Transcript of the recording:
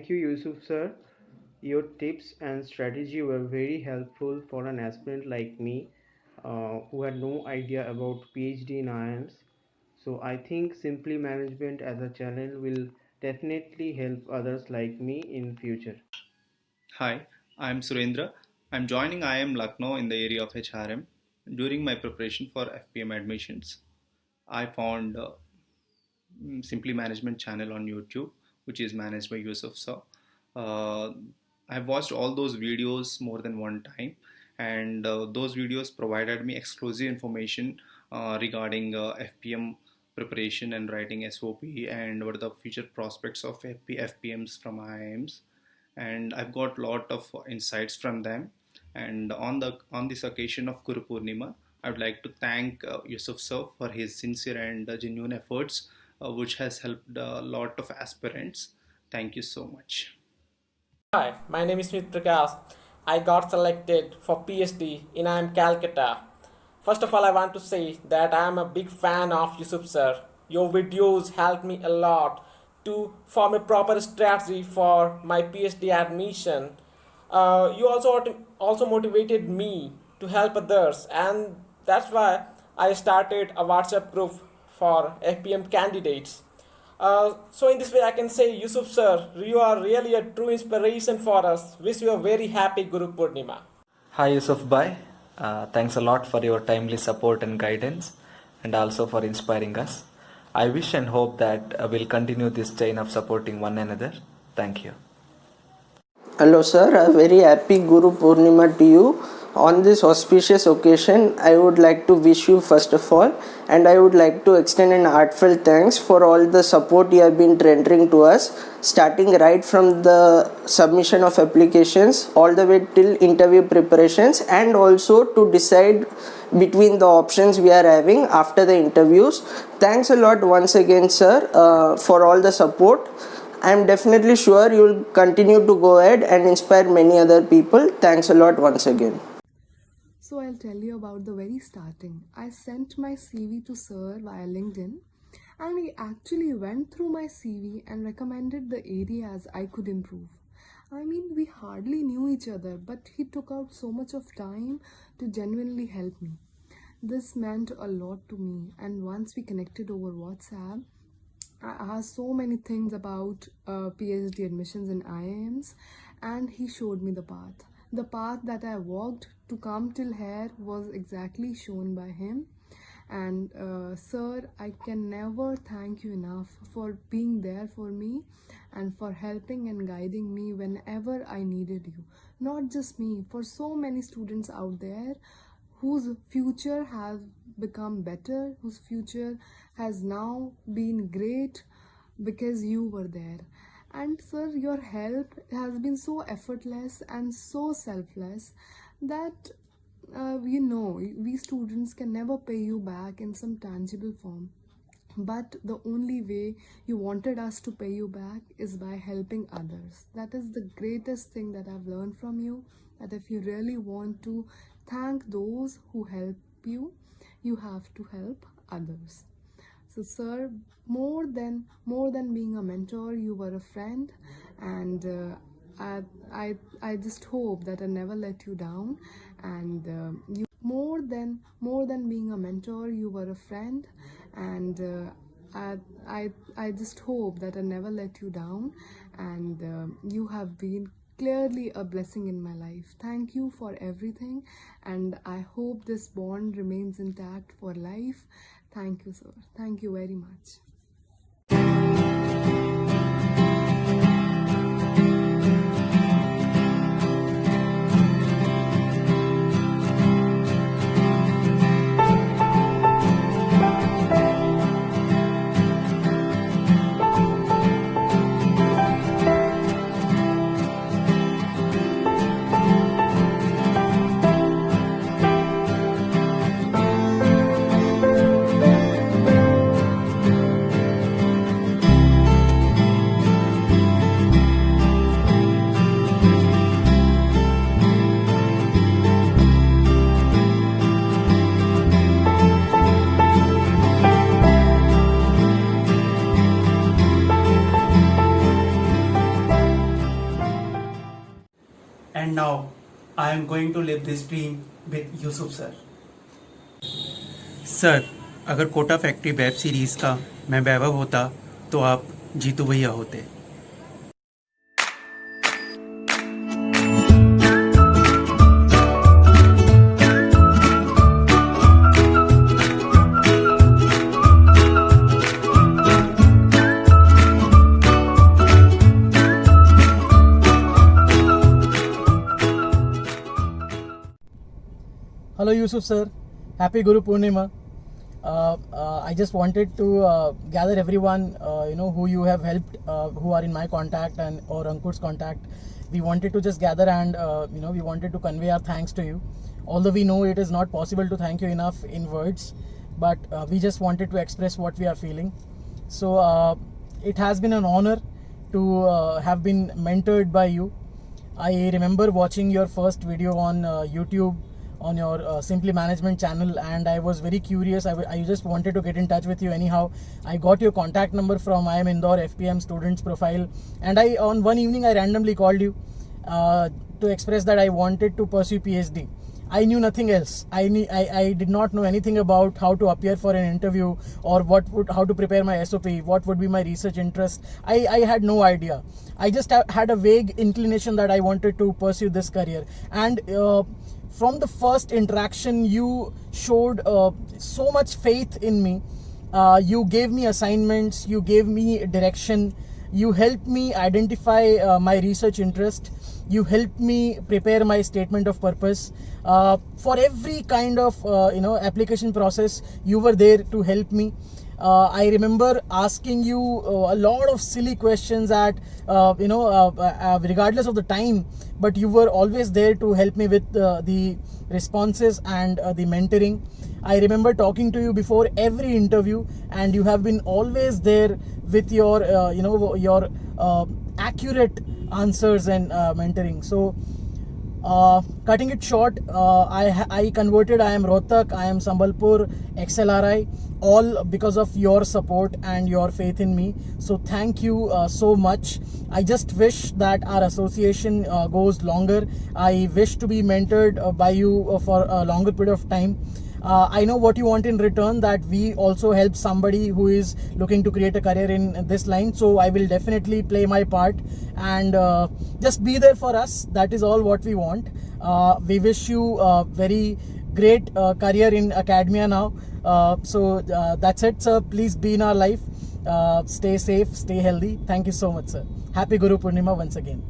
Thank you, Yusuf sir. Your tips and strategy were very helpful for an aspirant like me who had no idea about PhD in IIMs. So I think Simply Management as a channel will definitely help others like me in future. Hi, I'm Surendra. I'm joining IIM Lucknow in the area of HRM. During my preparation for FPM admissions, I found Simply Management channel on YouTube, which is managed by Yusuf Saw. Uh, I've watched all those videos more than one time, and those videos provided me exclusive information regarding FPM preparation and writing SOP and what are the future prospects of FPMs from IIMs. And I've got a lot of insights from them. And on this occasion of Guru Purnima, I would like to thank Yusuf Sir for his sincere and genuine efforts, which has helped a lot of aspirants. Thank you so much. Hi, my name is Smith Prakash. I got selected for PhD in IIM Calcutta. First of all, I want to say that I am a big fan of Yusuf sir. Your videos helped me a lot to form a proper strategy for my PhD admission. You also motivated me to help others, and that's why I started a WhatsApp group for FPM candidates. So in this way, I can say, Yusuf sir, you are really a true inspiration for us. Wish you a very happy Guru Purnima. Hi Yusuf Bhai, thanks a lot for your timely support and guidance and also for inspiring us. I wish and hope that we'll continue this chain of supporting one another. Thank you. Hello, sir. A very happy Guru Purnima to you. On this auspicious occasion, I would like to wish you first of all, and I would like to extend an heartfelt thanks for all the support you have been rendering to us, starting right from the submission of applications all the way till interview preparations, and also to decide between the options we are having after the interviews. Thanks a lot once again, sir, for all the support. I am definitely sure you will continue to go ahead and inspire many other people. Thanks a lot once again. So I'll tell you about the very starting. I sent my CV to sir via LinkedIn, and he actually went through my CV and recommended the areas I could improve. I mean, we hardly knew each other, but he took out so much of time to genuinely help me. This meant a lot to me, and once we connected over WhatsApp, I asked so many things about PhD admissions in IIMs, and he showed me the path. The path that I walked to come till here was exactly shown by him. And sir, I can never thank you enough for being there for me and for helping and guiding me whenever I needed you. Not just me, for so many students out there whose future has become better, whose future has now been great because you were there. And sir, your help has been so effortless and so selfless that we students can never pay you back in some tangible form. But the only way you wanted us to pay you back is by helping others. That is the greatest thing that I've learned from you, that if you really want to thank those who help you, you have to help others. So sir, more than being a mentor, you were a friend, and I just hope that I never let you down. And you more than being a mentor, you were a friend, and I just hope that I never let you down. And you have been clearly a blessing in my life. Thank you for everything, and I hope this bond remains intact for life. Thank you, sir. Thank you very much. I am going to live this dream with Yusuf sir. Sir, अगर Kota factory web series का मैं वैभव होता तो आप जीतू भैया होते। Hello Yusuf sir, happy Guru Purnima. I just wanted to gather everyone who you have helped, who are in my contact and or Ankur's contact. We wanted to just gather and we wanted to convey our thanks to you. Although we know it is not possible to thank you enough in words, but we just wanted to express what we are feeling. So it has been an honor to have been mentored by you. I remember watching your first video on YouTube on your Simply Management channel, and I was very curious. I just wanted to get in touch with you anyhow. I got your contact number from IIM Indore FPM students profile, and on one evening I randomly called you to express that I wanted to pursue PhD. I knew nothing else. I did not know anything about how to appear for an interview or how to prepare my SOP, what would be my research interest. I had no idea. I just had a vague inclination that I wanted to pursue this career, and from the first interaction you showed so much faith in me. You gave me assignments, you gave me direction, you helped me identify my research interest, you helped me prepare my statement of purpose. For every kind of application process, you were there to help me. I remember asking you a lot of silly questions at regardless of the time, but you were always there to help me with the responses and the mentoring. I remember talking to you before every interview, and you have been always there with your accurate answers and mentoring. So cutting it short, I converted. I am Rohtak, I am Sambalpur, XLRI, all because of your support and your faith in me. So thank you so much. I just wish that our association goes longer. I wish to be mentored by you for a longer period of time. I know what you want in return, that we also help somebody who is looking to create a career in this line. So I will definitely play my part and just be there for us. That is all what we want. We wish you a very great career in academia now. So that's it, sir. Please be in our life. Stay safe, stay healthy. Thank you so much, sir. Happy Guru Purnima once again.